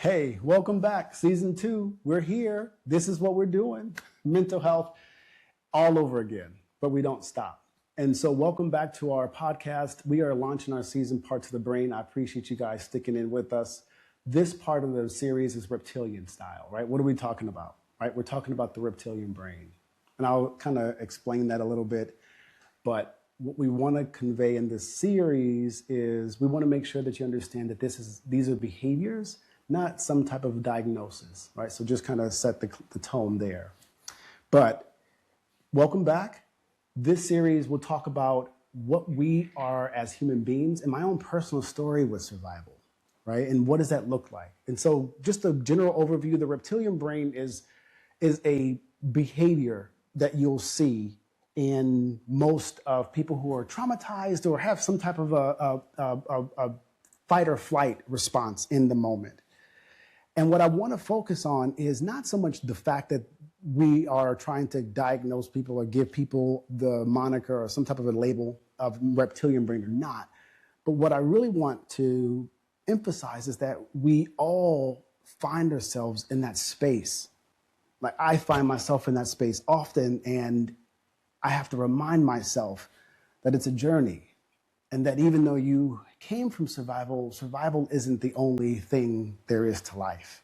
Hey, welcome back. Season 2. We're here. This is what we're doing. Mental health all over again, but we don't stop. And so welcome back to our podcast. We are launching our season, Parts of the Brain. I appreciate you guys sticking in with us. This part of the series is reptilian style, right? What are we talking about, right? We're talking about the reptilian brain. And I'll kind of explain that a little bit. But what we want to convey in this series is we want to make sure that you understand that these are behaviors, not some type of diagnosis, right? So just kind of set the tone there. But welcome back. This series will talk about what we are as human beings and my own personal story with survival, right? And what does that look like? And so just a general overview, the reptilian brain is a behavior that you'll see in most of people who are traumatized or have some type of a fight or flight response in the moment. And what I want to focus on is not so much the fact that we are trying to diagnose people or give people the moniker or some type of a label of reptilian brain or not. But what I really want to emphasize is that we all find ourselves in that space. Like I find myself in that space often, and I have to remind myself that it's a journey. And that even though you came from survival, survival isn't the only thing there is to life.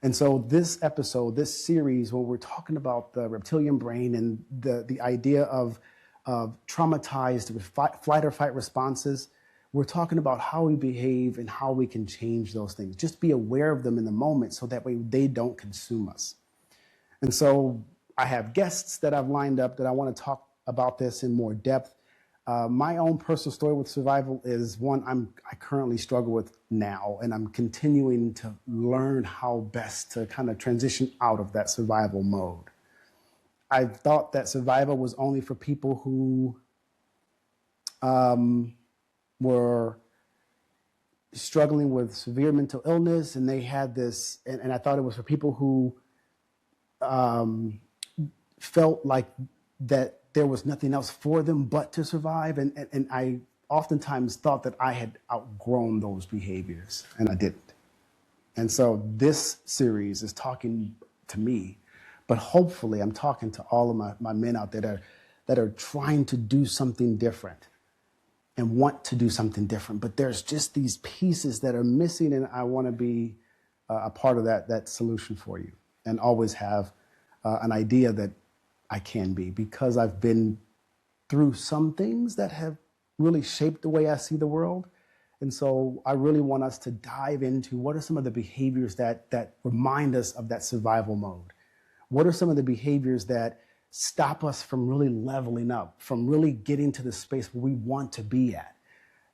And so this episode, this series, where we're talking about the reptilian brain and the idea of traumatized with flight or fight responses, we're talking about how we behave and how we can change those things. Just be aware of them in the moment so that way they don't consume us. And so I have guests that I've lined up that I want to talk about this in more depth. My own personal story with survival is one I currently struggle with now, and I'm continuing to learn how best to kind of transition out of that survival mode. I thought that survival was only for people who were struggling with severe mental illness, and they had this, and I thought it was for people who felt like that there was nothing else for them but to survive. And I oftentimes thought that I had outgrown those behaviors, and I didn't. And so this series is talking to me, but hopefully I'm talking to all of my men out there that are trying to do something different and want to do something different. But there's just these pieces that are missing, and I want to be a part of that solution for you, and always have an idea that I can be, because I've been through some things that have really shaped the way I see the world. And so I really want us to dive into what are some of the behaviors that remind us of that survival mode. What are some of the behaviors that stop us from really leveling up, from really getting to the space where we want to be at?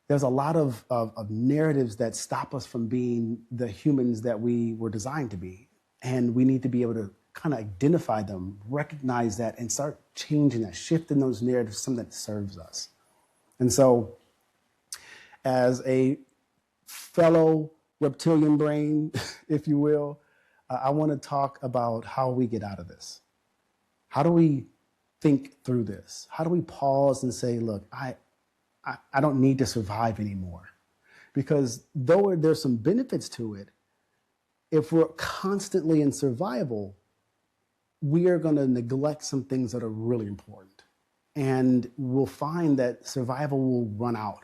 There's a lot of narratives that stop us from being the humans that we were designed to be. And we need to be able to kind of identify them, recognize that, and start changing that, shifting those narratives, something that serves us. And so as a fellow reptilian brain, if you will, I want to talk about how we get out of this. How do we think through this? How do we pause and say, look, I don't need to survive anymore? Because though there's some benefits to it, if we're constantly in survival, we are going to neglect some things that are really important. And we'll find that survival will run out.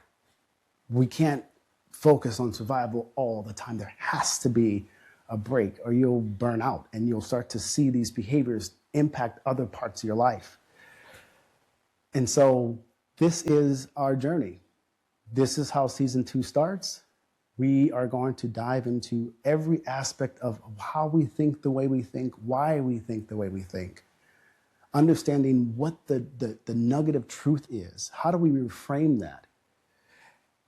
We can't focus on survival all the time. There has to be a break, or you'll burn out and you'll start to see these behaviors impact other parts of your life. And so this is our journey. This is how season 2 starts. We are going to dive into every aspect of how we think the way we think, why we think the way we think, understanding what the nugget of truth is. How do we reframe that?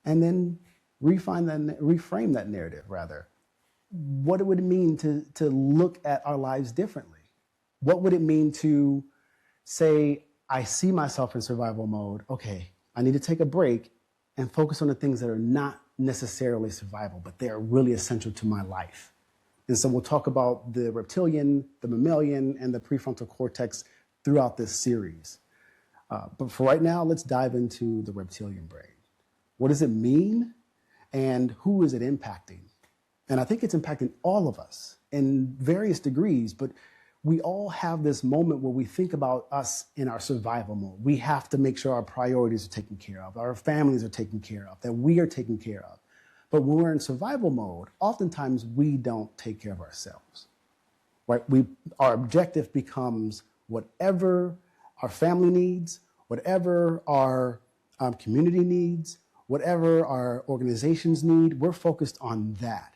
And then reframe that narrative, rather. What would it mean to look at our lives differently? What would it mean to say, I see myself in survival mode. Okay, I need to take a break and focus on the things that are not necessarily survival, but they are really essential to my life. And so we'll talk about the reptilian, the mammalian, and the prefrontal cortex throughout this series. But for right now, let's dive into the reptilian brain. What does it mean, and who is it impacting? And I think it's impacting all of us in various degrees, but we all have this moment where we think about us in our survival mode. We have to make sure our priorities are taken care of, our families are taken care of, that we are taken care of. But when we're in survival mode, oftentimes we don't take care of ourselves, right? Our objective becomes whatever our family needs, whatever our community needs, whatever our organizations need, we're focused on that.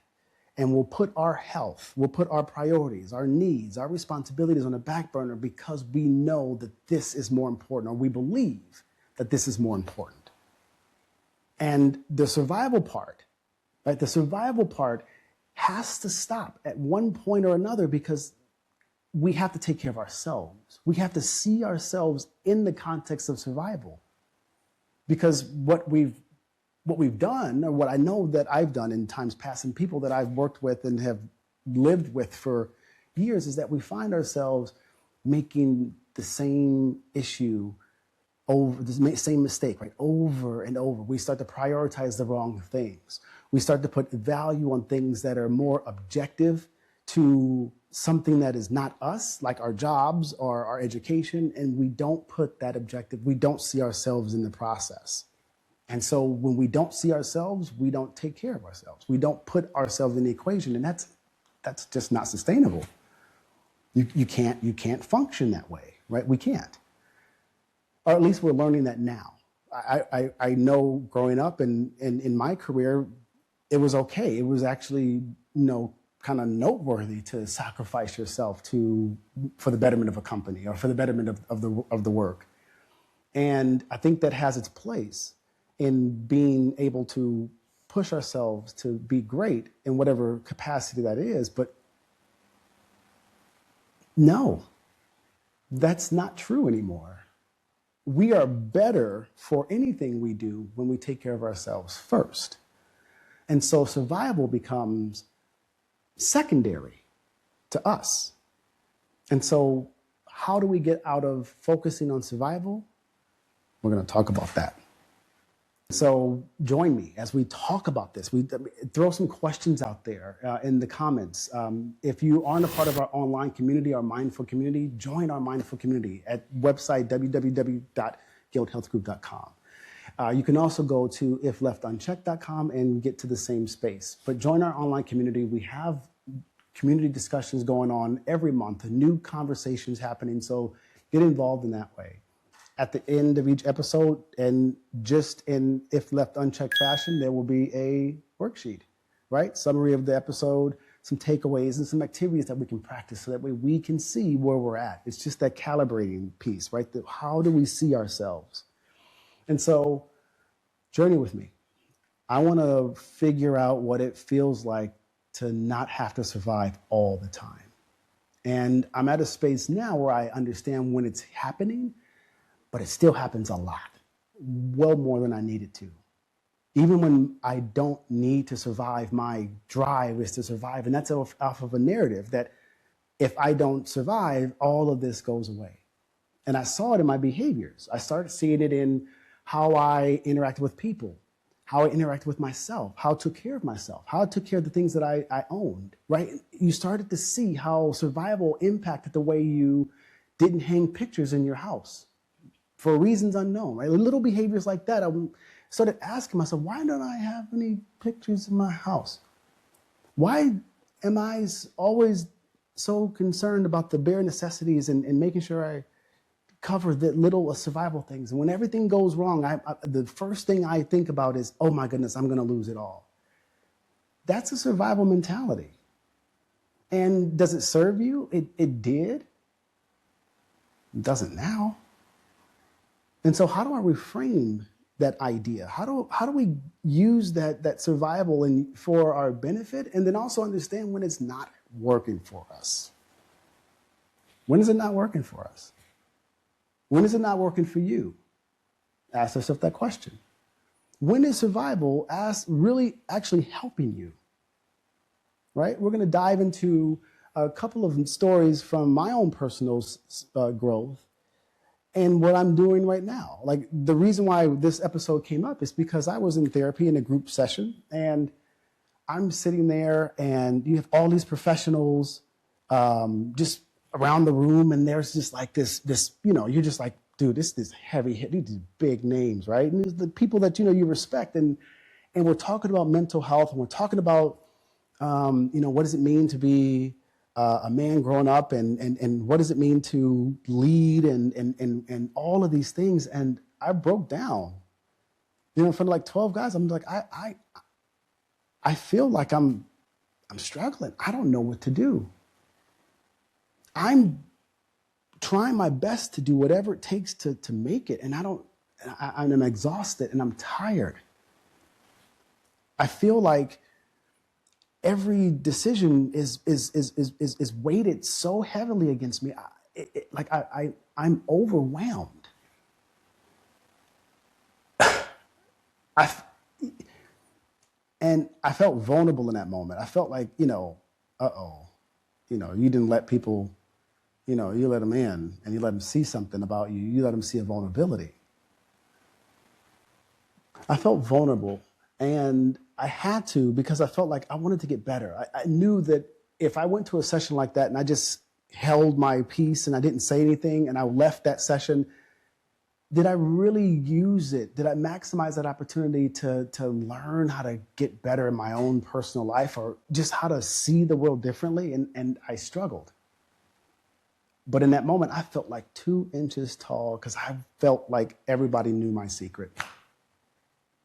And we'll put our health, we'll put our priorities, our needs, our responsibilities on the back burner because we know that this is more important, or we believe that this is more important. And the survival part, right? The survival part has to stop at one point or another because we have to take care of ourselves. We have to see ourselves in the context of survival. Because what we've done, or what I know that I've done in times past, and people that I've worked with and have lived with for years, is that we find ourselves making the same issue over, the same mistake, right? Over and over. We start to prioritize the wrong things. We start to put value on things that are more objective to something that is not us, like our jobs or our education, and we don't put that objective, we don't see ourselves in the process. And so when we don't see ourselves, we don't take care of ourselves. We don't put ourselves in the equation, and that's just not sustainable. You can't function that way, right? We can't. Or at least we're learning that now. I know growing up and in my career, it was okay. It was actually, kind of noteworthy to sacrifice yourself for the betterment of a company or for the betterment of the work. And I think that has its place in being able to push ourselves to be great in whatever capacity that is. But no, that's not true anymore. We are better for anything we do when we take care of ourselves first. And so survival becomes secondary to us. And so how do we get out of focusing on survival? We're going to talk about that. So join me as we talk about this. We throw some questions out there in the comments. If you aren't a part of our online community, our Mindful community, join our Mindful community at website www.gillettehealthgroup.com. You can also go to ifleftunchecked.com and get to the same space. But join our online community. We have community discussions going on every month, new conversations happening. So get involved in that way. At the end of each episode, and just in If Left Unchecked fashion, there will be a worksheet, right? Summary of the episode, some takeaways, and some activities that we can practice so that way we can see where we're at. It's just that calibrating piece, right? How do we see ourselves? And so, journey with me. I want to figure out what it feels like to not have to survive all the time. And I'm at a space now where I understand when it's happening, but it still happens a lot, well more than I need it to. Even when I don't need to survive, my drive is to survive. And that's off of a narrative that if I don't survive, all of this goes away. And I saw it in my behaviors. I started seeing it in how I interacted with people, how I interacted with myself, how I took care of myself, how I took care of the things that I owned, right? You started to see how survival impacted the way you didn't hang pictures in your house for reasons unknown, right? Little behaviors like that. I started asking myself, why don't I have any pictures in my house? Why am I always so concerned about the bare necessities and making sure I cover the little survival things? And when everything goes wrong, the first thing I think about is, oh my goodness, I'm going to lose it all. That's a survival mentality. And does it serve you? It did. It doesn't now. And so how do I reframe that idea? How do we use that survival for our benefit, and then also understand when it's not working for us? When is it not working for us? When is it not working for you? Ask yourself that question. When is survival really actually helping you? Right? We're going to dive into a couple of stories from my own personal growth and what I'm doing right now. Like, the reason why this episode came up is because I was in therapy in a group session, and I'm sitting there and you have all these professionals just around the room, and there's just like this, you're just like, dude, this heavy hit, these big names, right? And these the people that you respect, and we're talking about mental health, and we're talking about what does it mean to be a man growing up, and what does it mean to lead, and all of these things, and I broke down, in front of like 12 guys. I'm like, I feel like I'm struggling. I don't know what to do. I'm trying my best to do whatever it takes to make it, and I'm exhausted and I'm tired. I feel like every decision is weighted so heavily against me. I'm overwhelmed. And I felt vulnerable in that moment. I felt like, you didn't let people, you let them in and you let them see something about you. You let them see a vulnerability. I felt vulnerable, and I had to, because I felt like I wanted to get better. I knew that if I went to a session like that and I just held my peace and I didn't say anything and I left that session, did I really use it? Did I maximize that opportunity to learn how to get better in my own personal life, or just how to see the world differently? And I struggled. But in that moment, I felt like 2 inches tall, because I felt like everybody knew my secret.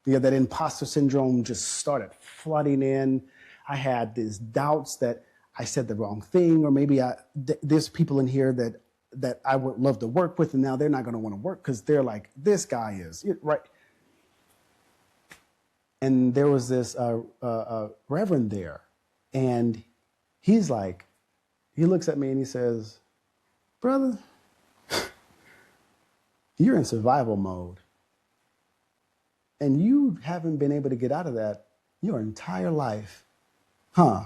That imposter syndrome just started flooding in. I had these doubts that I said the wrong thing, or maybe there's people in here that I would love to work with, and now they're not going to want to work because they're like, this guy is, right? And there was this reverend there, and he looks at me and he says, brother, you're in survival mode. And you haven't been able to get out of that your entire life. Huh?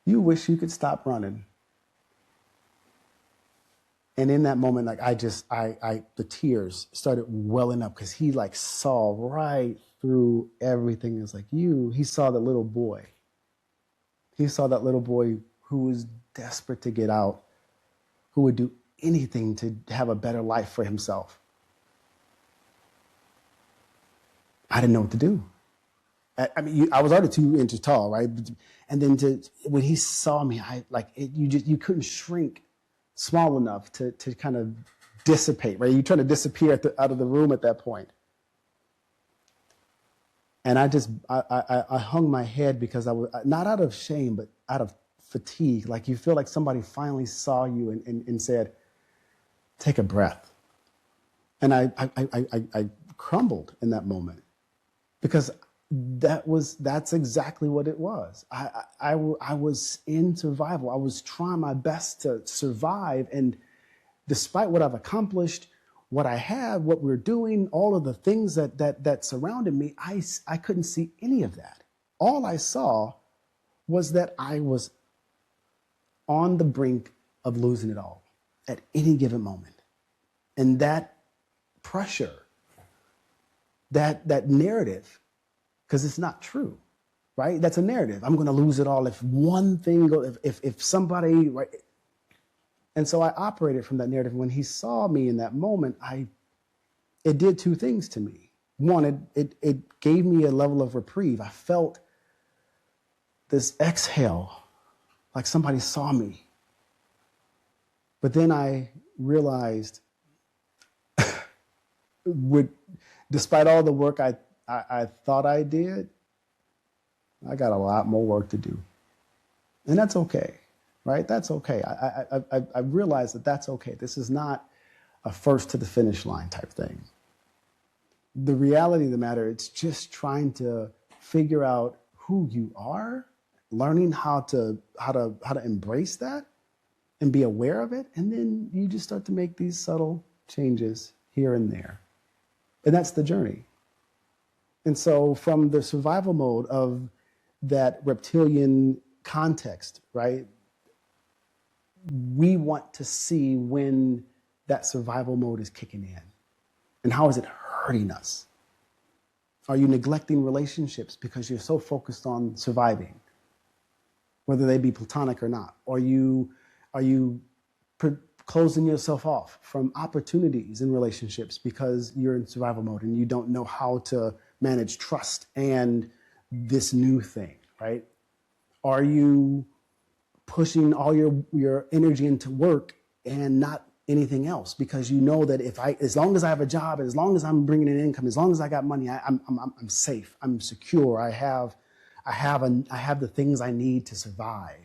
You wish you could stop running. And in that moment, the tears started welling up, because he saw right through everything. It's like, he saw the little boy. He saw that little boy who was desperate to get out, who would do anything to have a better life for himself. I didn't know what to do. I was already 2 inches tall, right? And then when he saw me, you couldn't shrink small enough to kind of dissipate, right? You're trying to disappear out of the room at that point. And I hung my head, because I was not out of shame, but out of fatigue. Like, you feel like somebody finally saw you and said, take a breath. And I crumbled in that moment, because that's exactly what it was. I was in survival. I was trying my best to survive, and despite what I've accomplished, what I have, what we're doing, all of the things that surrounded me, I couldn't see any of that. All I saw was that I was on the brink of losing it all at any given moment. And that pressure, that narrative, because it's not true, right? That's a narrative. I'm going to lose it all if one thing goes, if somebody, right? And so I operated from that narrative. When he saw me in that moment, it did 2 things to me. One, it gave me a level of reprieve. I felt this exhale, like somebody saw me. But then I realized, despite all the work I thought I did, I got a lot more work to do. And that's okay, right? That's okay. I realized that that's okay. This is not a first to the finish line type thing. The reality of the matter, it's just trying to figure out who you are, learning how to embrace that and be aware of it. And then you just start to make these subtle changes here and there. And that's the journey. And so from the survival mode of that reptilian context, right, we want to see when that survival mode is kicking in. And how is it hurting us? Are you neglecting relationships because you're so focused on surviving, whether they be platonic or not? Are you closing yourself off from opportunities in relationships because you're in survival mode and you don't know how to manage trust and this new thing, right? Are you pushing all your energy into work and not anything else because you know that as long as I have a job, as long as I'm bringing in income, as long as I got money, I'm safe, I'm secure, I have the things I need to survive.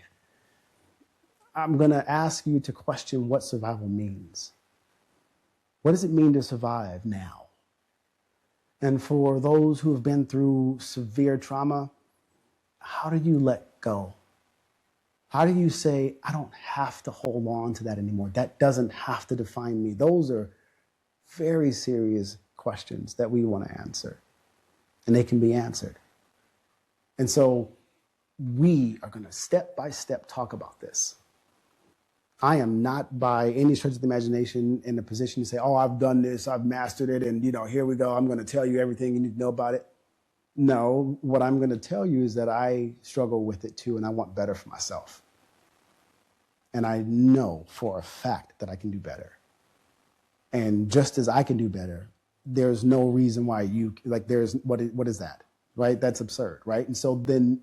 I'm going to ask you to question what survival means. What does it mean to survive now? And for those who have been through severe trauma, how do you let go? How do you say, I don't have to hold on to that anymore? That doesn't have to define me. Those are very serious questions that we want to answer, and they can be answered. And so we are going to step by step talk about this. I am not by any stretch of the imagination in a position to say, oh, I've done this, I've mastered it, and here we go, I'm going to tell you everything you need to know about it. No, what I'm going to tell you is that I struggle with it too, and I want better for myself. And I know for a fact that I can do better. And just as I can do better, there's no reason why what is that, right? That's absurd, right? And so then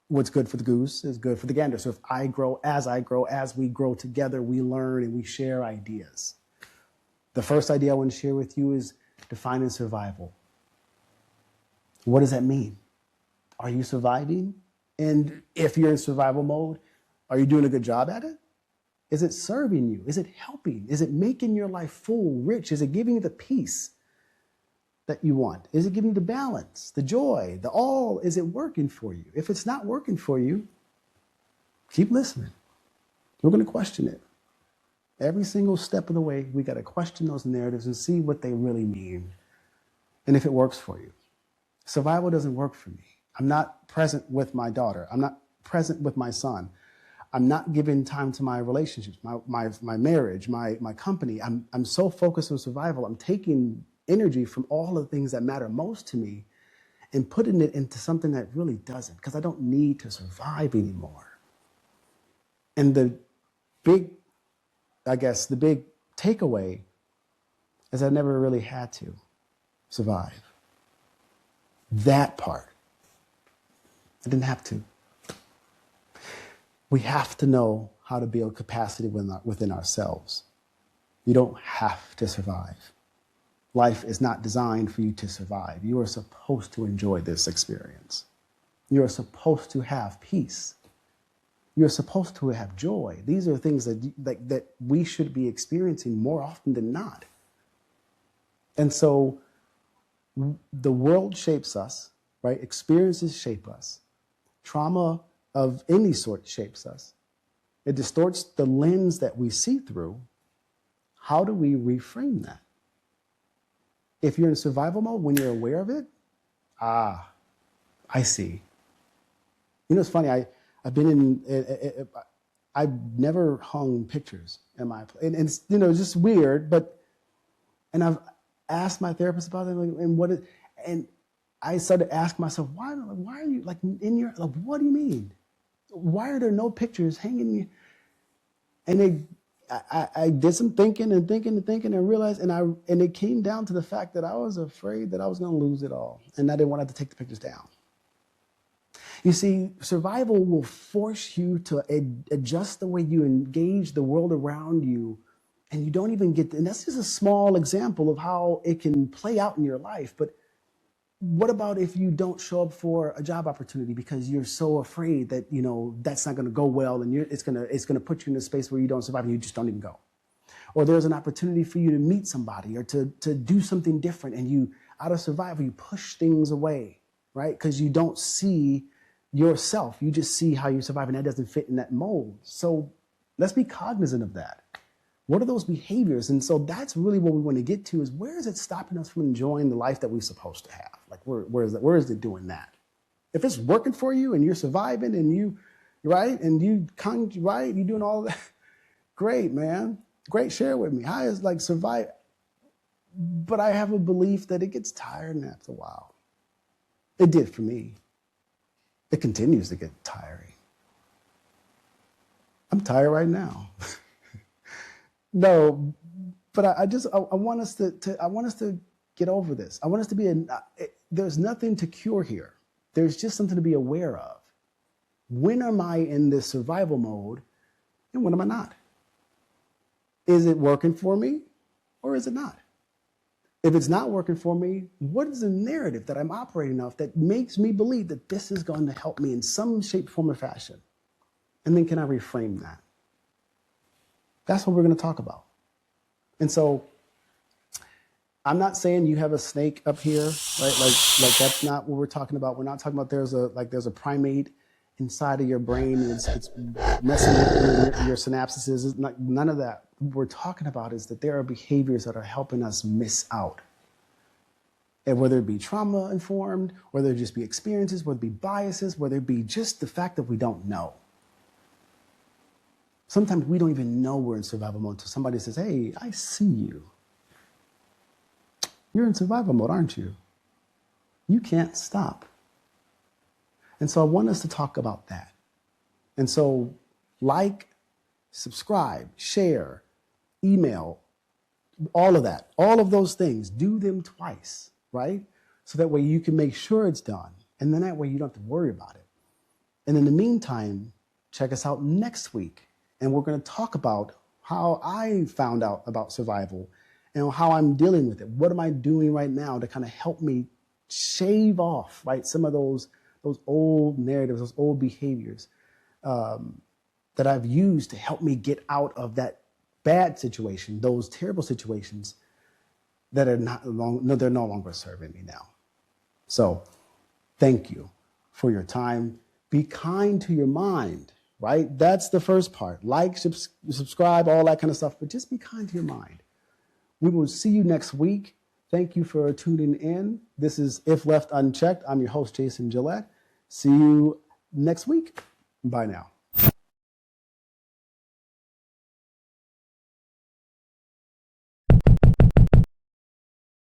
what's good for the goose is good for the gander. So if I grow, as we grow together, we learn and we share ideas. The first idea I want to share with you is defining survival. What does that mean? Are you surviving? And if you're in survival mode, are you doing a good job at it? Is it serving you? Is it helping? Is it making your life full, rich? Is it giving you the peace that you want? Is it giving you the balance, the joy, the all? Is it working for you? If it's not working for you, keep listening. We're going to question it. Every single step of the way, we got to question those narratives and see what they really mean and if it works for you. Survival doesn't work for me. I'm not present with my daughter. I'm not present with my son. I'm not giving time to my relationships, my marriage, my company. I'm so focused on survival. I'm taking energy from all of the things that matter most to me and putting it into something that really doesn't, because I don't need to survive anymore. And the big takeaway is I never really had to survive. That part, I didn't have to. We have to know how to build capacity within ourselves. You don't have to survive. Life is not designed for you to survive. You are supposed to enjoy this experience. You are supposed to have peace. You're supposed to have joy. These are things that we should be experiencing more often than not. And so the world shapes us, right? Experiences shape us. Trauma of any sort shapes us. It distorts the lens that we see through. How do we reframe that? If you're in survival mode, when you're aware of it, I see. It's funny, I've never hung pictures in my place. And it's, just weird, and I've asked my therapist about it, and I started asking myself, why are you what do you mean? Why are there no pictures hanging? And I did some thinking and realized, and it came down to the fact that I was afraid that I was going to lose it all, and I didn't want to have to take the pictures down. You see, survival will force you to adjust the way you engage the world around you, and you don't even and that's just a small example of how it can play out in your life. But what about if you don't show up for a job opportunity because you're so afraid that, that's not going to go well, and it's going to put you in a space where you don't survive and you just don't even go? Or there's an opportunity for you to meet somebody or to do something different, and you, out of survival, you push things away, right? Because you don't see yourself. You just see how you survive, and that doesn't fit in that mold. So let's be cognizant of that. What are those behaviors? And so that's really what we want to get to, is where is it stopping us from enjoying the life that we're supposed to have? Like, where is it doing that? If it's working for you and you're surviving and you're doing all that, great, man. Great, share it with me. How is survive? But I have a belief that it gets tiring after a while. It did for me. It continues to get tiring. I'm tired right now. No, but I want us to get over this. I want us to be there's nothing to cure here. There's just something to be aware of. When am I in this survival mode and when am I not? Is it working for me or is it not? If it's not working for me, what is the narrative that I'm operating off that makes me believe that this is going to help me in some shape, form, or fashion? And then can I reframe that? That's what we're going to talk about. And so I'm not saying you have a snake up here, right? Like that's not what we're talking about. We're not talking about there's a primate inside of your brain and it's messing with your synapses. It's not, none of that. What we're talking about is that there are behaviors that are helping us miss out. And whether it be trauma informed, whether it just be experiences, whether it be biases, whether it be just the fact that we don't know. Sometimes we don't even know we're in survival mode until somebody says, hey, I see you. You're in survival mode, aren't you? You can't stop. And so I want us to talk about that. And so like, subscribe, share, email, all of that, all of those things, do them twice, right? So that way you can make sure it's done. And then that way you don't have to worry about it. And in the meantime, check us out next week. And we're going to talk about how I found out about survival and how I'm dealing with it. What am I doing right now to kind of help me shave off, right, some of those old narratives, those old behaviors that I've used to help me get out of that bad situation, those terrible situations that are they're no longer serving me now. So thank you for your time. Be kind to your mind, right? That's the first part. Like, subscribe, all that kind of stuff, but just be kind to your mind. We will see you next week. Thank you for tuning in. This is If Left Unchecked. I'm your host, Jason Gillette. See you next week. Bye now.